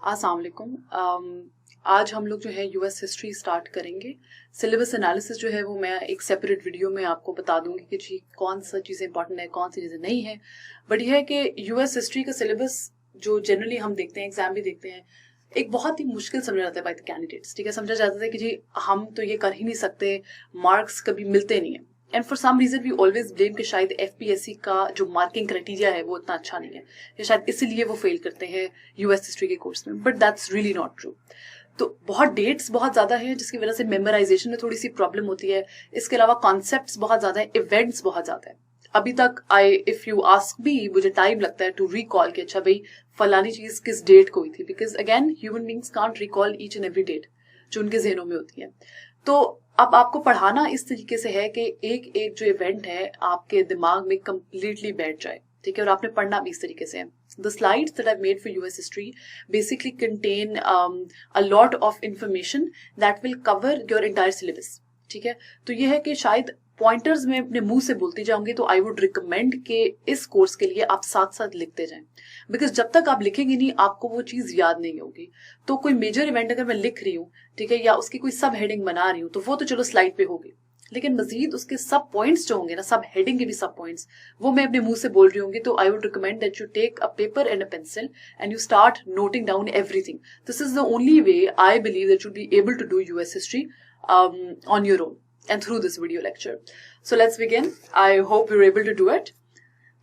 अस्सलाम वालेकुम। आज हम लोग जो है यूएस हिस्ट्री स्टार्ट करेंगे। सिलेबस एनालिसिस जो है वो मैं एक सेपरेट वीडियो में आपको बता दूंगी कि जी कौन सा चीज़ें इंपॉर्टेंट है, कौन सी चीज़ें नहीं है। बट यह है कि यूएस हिस्ट्री का सिलेबस जो जनरली हम देखते हैं, एग्जाम भी देखते हैं, एक बहुत ही मुश्किल समझा जाता है बाय द कैंडिडेट्स। ठीक है, समझा जाता है कि जी हम तो ये कर ही नहीं सकते, मार्क्स कभी मिलते नहीं है। And for some reason we always blame कि शायद एफपीएससी का जो मार्किंग क्राइटेरिया है वो इतना अच्छा नहीं है, या शायद इसीलिए वो फेल करते हैं यूएस हिस्ट्री के कोर्स में। But that's really not true. तो बहुत डेट्स बहुत ज्यादा है जिसकी वजह से मेमोराइजेशन में थोड़ी सी प्रॉब्लम होती है। इसके अलावा कॉन्सेप्ट्स बहुत ज्यादा है, इवेंट्स बहुत ज्यादा है। अभी तक इफ यू आस्क मी, मुझे टाइम लगता है टू रिकॉल कि अच्छा भाई फलानी चीज किस डेट को हुई थी, because again human beings can't recall each and every date जो उनके जहनों में होती है। तो अब आपको पढ़ाना इस तरीके से है कि एक एक जो इवेंट है आपके दिमाग में कंप्लीटली बैठ जाए। ठीक है, और आपने पढ़ना भी इस तरीके से है। The slides that I've made for US history basically contain a lot of information that will cover your entire syllabus. ठीक है, तो ये है कि शायद पॉइंटर्स में अपने मुंह से बोलती जाऊंगी, तो आई वुड रिकमेंड कि इस कोर्स के लिए आप साथ साथ लिखते जाएं, बिकॉज जब तक आप लिखेंगे नहीं आपको वो चीज याद नहीं होगी। तो कोई मेजर इवेंट अगर मैं लिख रही हूँ, ठीक है, या उसकी कोई सब हेडिंग बना रही हूँ, तो वो तो चलो स्लाइड पे होगी, लेकिन मजीद उसके सब पॉइंट्स जो होंगे ना, सब हेडिंग के भी सब पॉइंट्स, वो मैं अपने मुंह से बोल रही होंगी। तो I would recommend that you take a paper and a pencil and you start noting down everything. This is the only way I believe that you be able to do US history on your own and through this video lecture. So let's begin. I hope you're able to do it.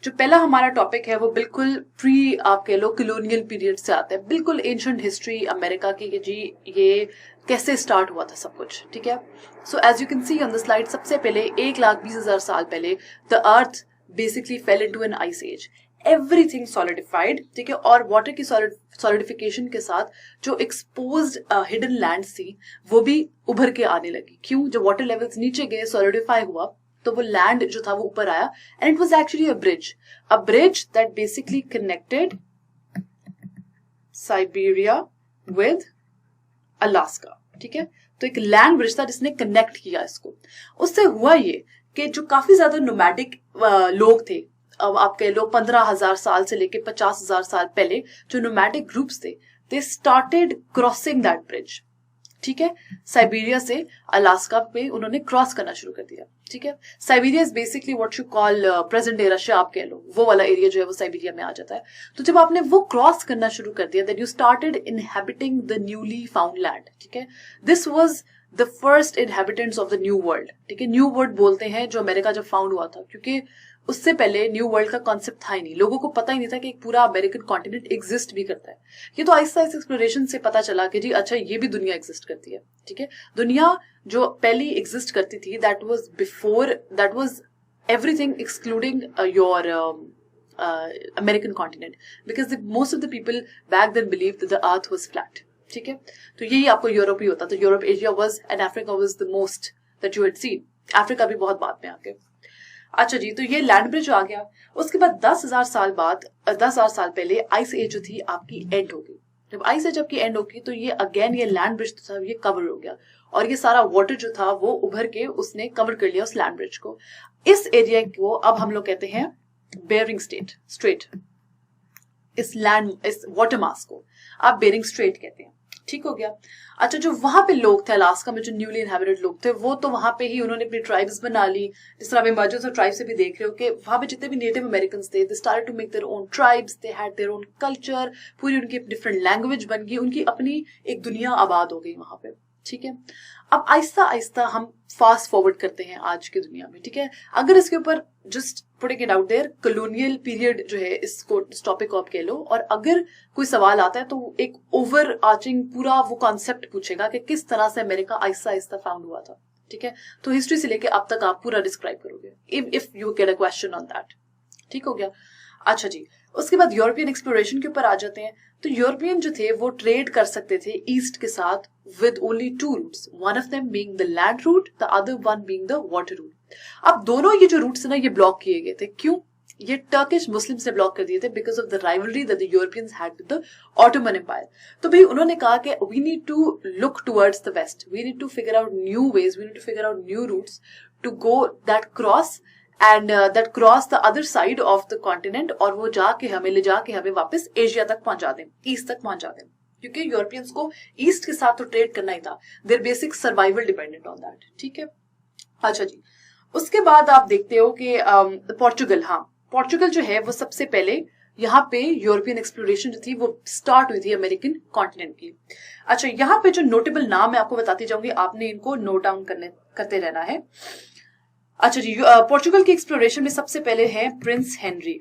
जो पहला हमारा topic है वो बिल्कुल pre आप कह लो colonial period से आता है, बिल्कुल एंशिएंट हिस्ट्री अमेरिका की कि जी ये कैसे स्टार्ट हुआ था सब कुछ। ठीक है, so as you can see on the slide, सबसे पहले 1,20,000 साल पहले the earth basically fell into an ice age. Everything solidified, ठीक है, और वाटर की सॉलिडिफिकेशन के साथ जो एक्सपोज्ड हिडन लैंड थी वो भी उभर के आने लगी। क्यों? जब वाटर लेवल्स नीचे गए, सॉलिडिफाई हुआ, तो वो लैंड जो था वो ऊपर आया, and it was actually a bridge that basically connected Siberia with Alaska. ठीक है, तो एक लैंड ब्रिज था जिसने कनेक्ट किया इसको। उससे हुआ ये कि जो काफी ज्यादा नोमैडिक लोग थे, अब आप कह लो 15,000 साल से लेके 50,000 साल पहले जो नोमैडिक ग्रुप्स थे, they started crossing that bridge. ठीक है, साइबेरिया से अलास्का पे उन्होंने क्रॉस करना शुरू कर दिया। ठीक है, Siberia is basically what you call present day Russia, आप कह लो वो वाला एरिया जो है वो साइबेरिया में आ जाता है। तो जब आपने वो क्रॉस करना शुरू कर दिया, then you started inhabiting the newly found land. ठीक है, this was the first inhabitants of the new world. ठीक है, न्यू वर्ल्ड बोलते हैं जो अमेरिका जब फाउंड हुआ था, क्योंकि उससे पहले न्यू वर्ल्ड का कॉन्सेप्ट था ही नहीं, लोगों को पता ही नहीं था कि एक पूरा अमेरिकन कॉन्टिनेंट एग्जिस्ट भी करता है। ये तो आहिस्ता आहिस्ता एक्सप्लोरेशन से पता चला कि जी अच्छा ये भी दुनिया एग्जिस्ट करती है। ठीक है, दुनिया जो पहली एग्जिस्ट करती थी, that was everything excluding your American continent, because most of the people back then believe that the earth was flat. ठीक है, तो यही आपको यूरोप ही होता, तो Europe Asia was and Africa was the most that you had seen. Africa भी बहुत बाद में आके। अच्छा जी, तो ये लैंड ब्रिज आ गया। उसके बाद 10,000 साल बाद, 10,000 साल पहले आइस एज जो थी आपकी एंड हो गई। जब आइस एज आपकी एंड होगी तो ये अगेन ये लैंड ब्रिज था ये कवर हो गया, और ये सारा वाटर जो था वो उभर के उसने कवर कर लिया उस लैंड ब्रिज को। इस एरिया को अब हम लोग कहते हैं बेरिंग स्ट्रेट। इस वाटर मास को आप बेरिंग स्ट्रेट कहते हैं। ठीक हो गया। अच्छा, जो वहां पे लोग थे अलास्का में, जो न्यूली इनहेबिटेड लोग थे, वो तो वहां पे ही उन्होंने अपनी ट्राइब्स बना ली। जिस तरह इमर्जेंस ऑफ ट्राइब से भी देख रहे हो कि वहां पे जितने भी नेटिव अमेरिकन थे, they started to make their own tribes, they had their own culture, पूरी उनकी डिफरेंट लैंग्वेज बन गई, उनकी अपनी एक दुनिया आबाद हो गई वहां पे। ठीक है, अब आहिस्ता आहिस्ता हम फास्ट फॉरवर्ड करते हैं आज की दुनिया में। ठीक है, अगर इसके ऊपर just putting it out there, colonial period जो है इस टॉपिक को आप कह लो, और अगर कोई सवाल आता है तो एक ओवर आर्चिंग पूरा वो कॉन्सेप्ट पूछेगा कि किस तरह से अमेरिका आहिस्ता आहिस्ता फाउंड हुआ था। ठीक है, तो हिस्ट्री से लेके अब तक आप पूरा डिस्क्राइब करोगे if you get a question on that. ठीक हो गया। अच्छा जी, उसके बाद यूरोपियन एक्सप्लोरेशन के ऊपर आ जाते हैं। तो यूरोपियन जो थे वो ट्रेड कर सकते थे ईस्ट के साथ with only 2 routes, one of them being the land route, the other one being the water route. अब दोनों ये जो रूट्स है ना, ये ब्लॉक किए गए थे। क्यों? ये टर्किश मुस्लिम्स ने ब्लॉक कर दिए थे because of the rivalry that the Europeans had with the Ottoman empire. तो भाई उन्होंने कहा कि we need to look towards the west, we need to figure out new ways, we need to figure out new routes to go that cross and that cross the other side of the continent, और वो जाके हमें ले जाके हमें वापस Asia तक पहुंचा दें, ईस्ट तक पहुंचा दें। क्योंकि यूरोपियंस को ईस्ट के साथ तो ट्रेड करना ही था, their basic survival dependent on that, ठीक है। अच्छा जी, उसके बाद आप देखते हो कि पोर्चुगल, हाँ पोर्चुगल जो है वो सबसे पहले यहाँ पे यूरोपियन एक्सप्लोरेशन जो थी वो स्टार्ट हुई थी अमेरिकन कॉन्टिनेंट की। अच्छा, यहाँ पे जो नोटेबल नाम मैं आपको बताती जाऊंगी, आपने इनको नोट डाउन करते रहना है। अच्छा जी, पोर्चुगल की एक्सप्लोरेशन में सबसे पहले है Prince Henry.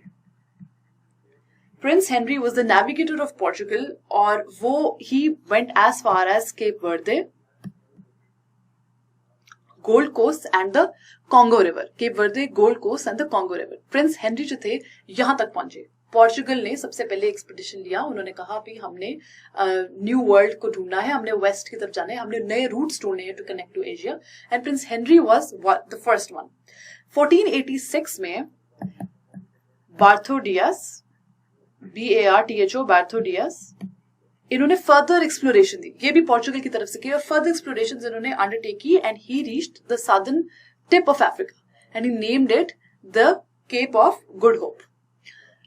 Prince Henry was the navigator of Portugal और वो he went as far as Cape Verde, Gold Coast and the Congo River. Cape Verde, Gold Coast and the Congo River. Prince Henry जो थे यहां तक पहुंचे। Portugal ने सबसे पहले एक्सपीडिशन लिया, उन्होंने कहा भी हमने न्यू वर्ल्ड को ढूंढना है, हमने वेस्ट की तरफ जाना है, हमने नए रूट्स ढूंढने हैं to connect to Asia, and prince Henry was the first one. 1486 में Bartho Dias, BARTHO, Bartho Dias, इन्होंने फर्दर एक्सप्लोरेशन दी, ये भी पोर्चुगल की तरफ से की, और फर्दर एक्सप्लोरेशन इन्होंने अंडरटेक की, and he reached the southern tip of Africa and he named it the Cape of Good Hope.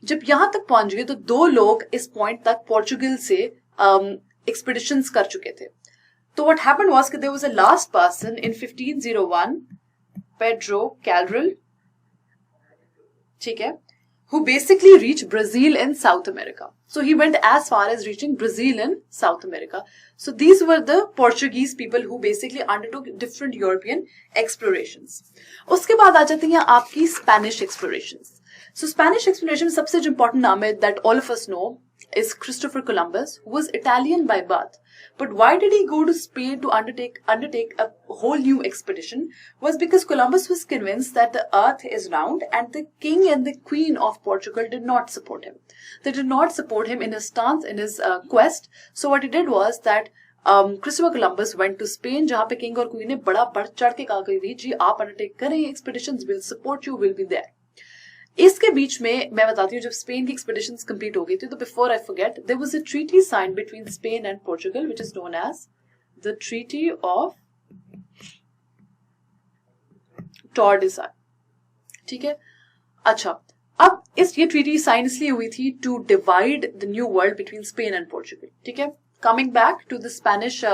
जब यहां तक पहुंच गए तो 2 लोग इस पॉइंट तक पोर्चुगल से एक्सपीडिशंस कर चुके थे। तो व्हाट हैपेंड वाज कि there was a last person in 1501, Pedro Cabral, ठीक है, who basically reached Brazil in South America. So he went as far as reaching Brazil in South America. So these were the Portuguese people who basically undertook different European explorations. उसके बाद आ जाती हैं आपकी Spanish explorations. So Spanish exploration सबसे जो important नाम है that all of us know is Christopher Columbus, who was Italian by birth. But why did he go to Spain to undertake a whole new expedition? Was because Columbus was convinced that the earth is round, and the king and the queen of Portugal did not support him. They did not support him in his stance, in his quest. So what he did was that Christopher Columbus went to Spain, जहाँ पे king और queen ने बड़ा बढ़ चढ़ के कहा कि जी आप undertake करें expeditions, will support you, will be there. इसके बीच में मैं बताती हूँ, जब स्पेन की एक्सपेडिशंस कंप्लीट हो गई थी, तो before I forget, there was a treaty signed between Spain and Portugal which is known as the treaty of Tordesillas, ठीक है। अच्छा, अब ये ट्रीटी साइन इसलिए हुई थी to divide the new world between Spain and Portugal, ठीक है। Coming back to the Spanish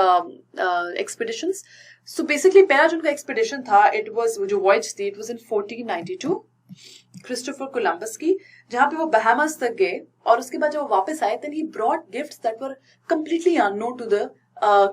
expeditions, so basically पहला जो उनका एक्सपेडिशन था, इट वाज जो वॉयज थी, it was in 1492 Christopher Columbus की, जहां पे वो बहामास तक गए, और उसके बाद जब वो वापस आए, then he brought gifts that were completely unknown to the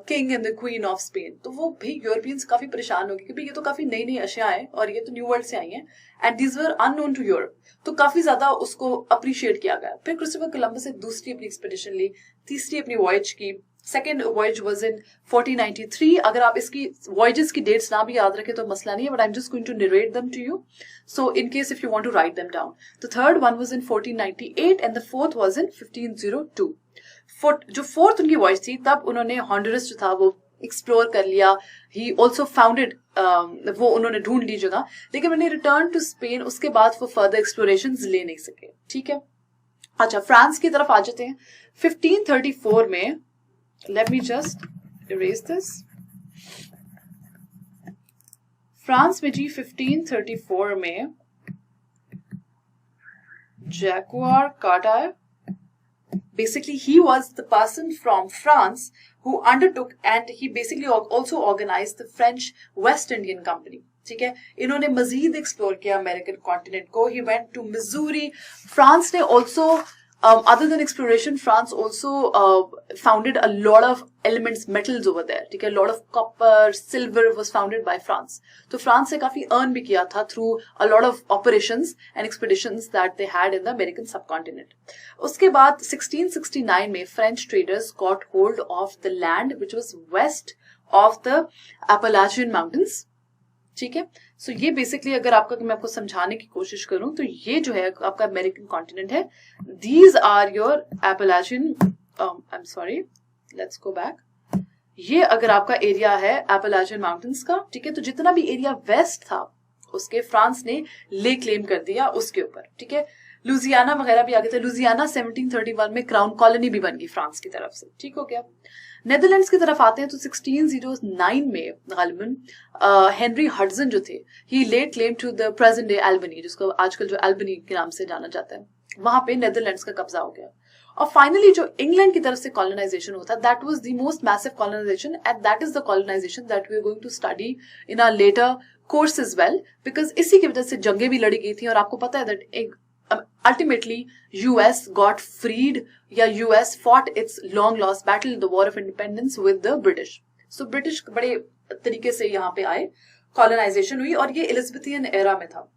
king and the queen of Spain. तो वो भी यूरोपियंस काफी परेशान हो गए कि ये तो काफी नई नई अशिया हैं और ये तो न्यू वर्ल्ड से आई हैं, and these were unknown to Europe. तो काफी ज्यादा उसको अप्रिशिएट किया गया। फिर क्रिस्टोफर कोलंबस ने दूसरी अपनी एक्सपेडिशन ली, तीसरी अपनी वॉयज की, सेकेंड वॉयज वाज इन 1493। अगर आप इसकी वॉयजेस की डेट्स ना भी याद रखें तो मसला नहीं है, but I am just going to narrate them to you, so in case if you want to write them down. The third one was in 1498 and the fourth was in 1502। जो fourth उनकी voyage थी, तब उन्होंने हॉन्डुरस जो था वो explore कर लिया। ही ऑल्सो फाउंडेड, वो उन्होंने ढूंढ ली जगह, लेकिन उन्हें रिटर्न टू स्पेन, उसके बाद वो फर्दर एक्सप्लोरेशन ले नहीं सके, ठीक है। अच्छा, फ्रांस की तरफ आ जाते हैं। 1534 में, let me just erase this, France में जी 1534 में जैकुआर कार्टायर, basically he was the person from France who undertook, and he basically also organized the French West Indian Company, ठीक है। इन्होंने मजीद एक्सप्लोर किया अमेरिकन कॉन्टिनेंट को। He went to Missouri. France ने also other than exploration, France also founded a lot of elements, metals over there, ठीक है। lot of copper, silver was founded by France. तो France से काफी earn भी किया था through a lot of operations and expeditions that they had in the American subcontinent. उसके बाद 1669 में French traders got hold of the land which was west of the Appalachian Mountains, ठीक है। सो ये बेसिकली अगर मैं आपको समझाने की कोशिश करूं तो ये जो है आपका अमेरिकन कॉन्टिनेंट है। These are your Appalachian, I am sorry, let's go back. ये अगर आपका एरिया है एपलाचियन माउंटेन्स का, ठीक है। तो जितना भी एरिया वेस्ट था उसके फ्रांस ने ले क्लेम कर दिया उसके ऊपर, ठीक है। लुजियाना वगैरह भी आ गए थे। लुजियाना 1731 में क्राउन कॉलोनी भी बन गई फ्रांस की तरफ से, ठीक हो गया। नेदरलैंड्स की तरफ आते हैं तो 1609 में गालिबन हेनरी हडसन जो थे, he laid claim to the present day Albany, जिसको आजकल जो एल्बनी के नाम से जाना जाता है, वहां पे नेदरलैंड्स का कब्जा हो गया। और फाइनली जो इंग्लैंड की तरफ से कॉलोनाइजेशन होता, that was the most massive colonisation and that is the colonisation that we are going to study in our later course as well, because इसी की वजह से जंगें भी लड़ी गई थी। और आपको पता है that ultimately US got freed, या US fought its long lost battle, the war of independence with the British. So British बड़े तरीके से यहाँ पे आए, कॉलोनाइजेशन हुई, और ये एलिजाबेथियन एरा में था।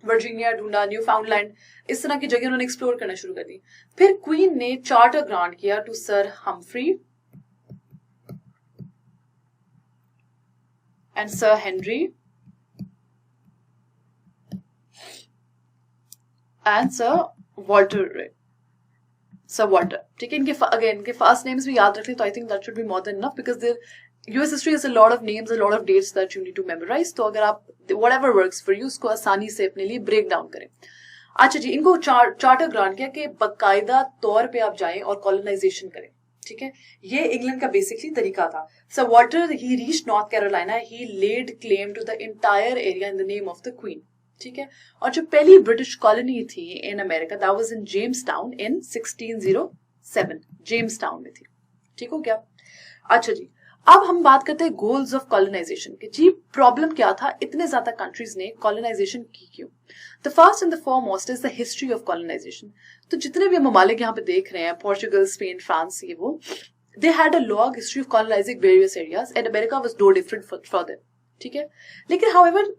वर्जीनिया, डूना, न्यू फाउंडलैंड, इस तरह की जगह उन्होंने एक्सप्लोर करना शुरू कर दी। फिर क्वीन ने चार्टर ग्रांट किया to sir Humphrey and sir Henry and sir Walter, sir Walter, ठीक है। इनके अगेन इनके फर्स्ट नेम्स भी याद रखें, तो I think that should be more than enough, because there US history has a lot of names, a lot of dates that you need to memorize. तो अगर आप whatever works for you उसको आसानी से अपने लिए ब्रेक डाउन करें। अच्छा जी, इनको चार्टर ग्रांट किया कि बकायदा तौर पे आप जाएं और कॉलोनाइजेशन करें, ठीक है। ये इंग्लैंड का बेसिकली तरीका था। Sir Walter he reached North Carolina, he laid claim to the entire area in the name of the queen, ठीक है। और जो पहली ब्रिटिश कॉलोनी थी in America, that was in Jamestown in 1607, Jamestown में थी, ठीक हो गया। अच्छा जी, अब हम बात करते हैं गोल्स ऑफ कॉलोनाइजेशन के। जी प्रॉब्लम क्या था, इतने ज्यादा कंट्रीज ने कॉलोनाइजेशन की क्यों? The first and the foremost is the history of colonisation. तो जितने भी ममालिक यहाँ पे देख रहे हैं, पोर्चुगल, स्पेन, फ्रांस, ये वो, they had a long history of colonising various areas and America was no different for them, ठीक है। लेकिन हाउएवर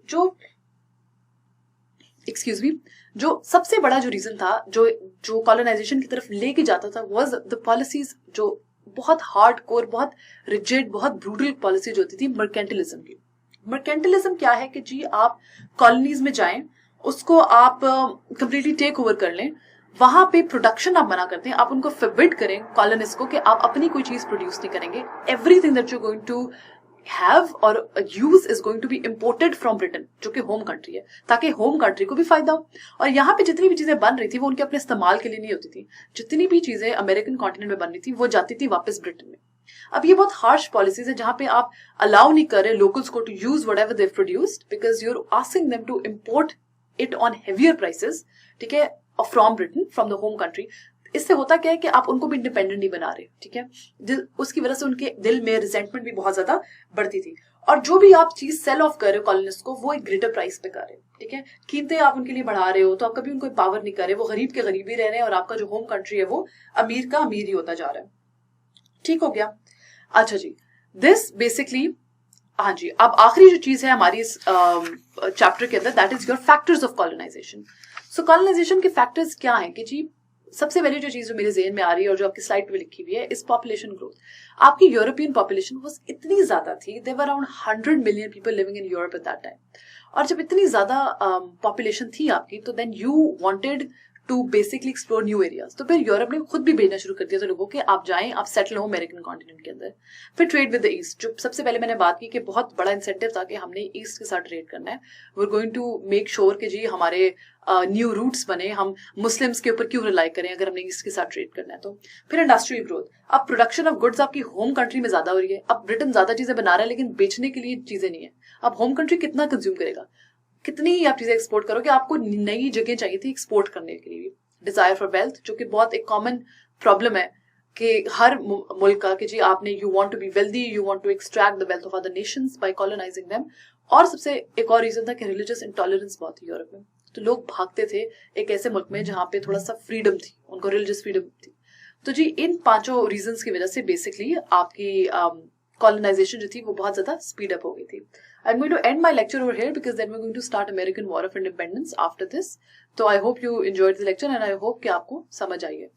जो सबसे बड़ा जो रीजन था जो कॉलोनाइजेशन की तरफ लेके जाता था, वाज द पॉलिसीज, जो बहुत हार्ड कोर, बहुत रिजिड, बहुत ब्रूटल पॉलिसी जो होती थी मर्केंटिलिज्म की। मर्केंटिलिज्म क्या है कि जी आप कॉलोनीज में जाएं, उसको आप कंप्लीटली टेक ओवर कर लें, वहां पे प्रोडक्शन आप मना करते हैं, आप उनको फॉरबिड करें कॉलोनिस्ट को कि आप अपनी कोई चीज प्रोड्यूस नहीं करेंगे, everything that you are going to have और use is going to be imported from Britain, जो कि होम कंट्री है, ताकि होम कंट्री को भी फायदा हो। और यहाँ पे जितनी भी चीजें बन रही थी वो उनके अपने इस्तेमाल के लिए नहीं होती थी, जितनी भी चीजें अमेरिकन कॉन्टिनेंट में बन रही थी वो जाती थी वापस ब्रिटेन में। अब ये बहुत हार्श पॉलिसीज है जहां पे आप अलाउ नहीं कर रहे लोकल्स को to use whatever they produced, because you are asking them to import it on heavier prices, ठीक है, from Britain, from the home country. इससे होता क्या है कि आप उनको भी इंडिपेंडेंट नहीं बना रहे, ठीक है। उसकी वजह से उनके दिल में रिजेंटमेंट भी बहुत ज्यादा बढ़ती थी। और जो भी आप चीज सेल ऑफ कर रहे हो कॉलोनिस्ट को, वो एक ग्रेटर प्राइस पे कर रहे हो, ठीक है। कीमतें आप उनके लिए बढ़ा रहे हो, तो आप कभी उनको पावर नहीं कर रहे, वो गरीब के गरीब ही रह रहे हैं, और आपका जो होम कंट्री है वो अमीर का अमीर ही होता जा रहा है, ठीक हो गया। अच्छा जी, दिस बेसिकली, हाँ जी, अब आखिरी जो चीज है हमारी इस चैप्टर के अंदर, that is your factors of colonisation. So colonisation के फैक्टर्स क्या है कि जी सबसे पहली जो चीज जो मेरे ज़हन में आ रही है और जो आपकी स्लाइड पे लिखी हुई है, इस पॉपुलेशन ग्रोथ। आपकी यूरोपियन पॉपुलेशन वाज इतनी ज्यादा थी, there were around 100 million people living in Europe at that time. और जब इतनी ज्यादा पॉपुलेशन थी आपकी, तो then you wanted to basically explore new areas. तो फिर यूरोप ने खुद भी भेजना शुरू कर दिया था लोगों के, आप जाएं, आप सेटल हो अमेरिकन कॉन्टिनेंट के अंदर। फिर ट्रेड विद द ईस्ट, जो सबसे पहले मैंने बात की कि बहुत बड़ा इंसेंटिव था कि हमने ईस्ट के साथ ट्रेड करना है, we are going to make sure कि जी हमारे न्यू रूट्स बने, हम मुस्लिम्स के ऊपर क्यों रिलाई करें अगर हमने ईस्ट के साथ ट्रेड करना है। तो फिर इंडस्ट्रियल ग्रोथ, अब प्रोडक्शन ऑफ गुड्स आपकी होम कंट्री में ज्यादा हो रही है। अब ब्रिटेन ज्यादा चीजें बना रहा है लेकिन बेचने के लिए चीजें नहीं है। अब होम कंट्री कितना कंज्यूम करेगा, कितनी आप चीजें एक्सपोर्ट करोगे, आपको नई जगह चाहिए थी एक्सपोर्ट करने के लिए। डिजायर फॉर वेल्थ, जो कि बहुत एक कॉमन प्रॉब्लम है कि हर मुल्क का, कि जी आपने you want to be wealthy, you want to extract the wealth of other nations by colonising them. और सबसे एक और रीजन था कि रिलीजियस इंटॉलरेंस बहुत थी यूरोप में, तो लोग भागते थे एक ऐसे मुल्क में जहाँ पे थोड़ा सा फ्रीडम थी, उनको रिलीजियस फ्रीडम थी। तो जी इन पांचों रीजंस की वजह से बेसिकली आपकी कॉलोनाइजेशन जो थी वो बहुत ज्यादा स्पीड अप हो गई थी। I'm going to end my lecture over here because then we're going to start American War of Independence after this. So I hope you enjoyed the lecture and I hope कि आपको समझ आई है।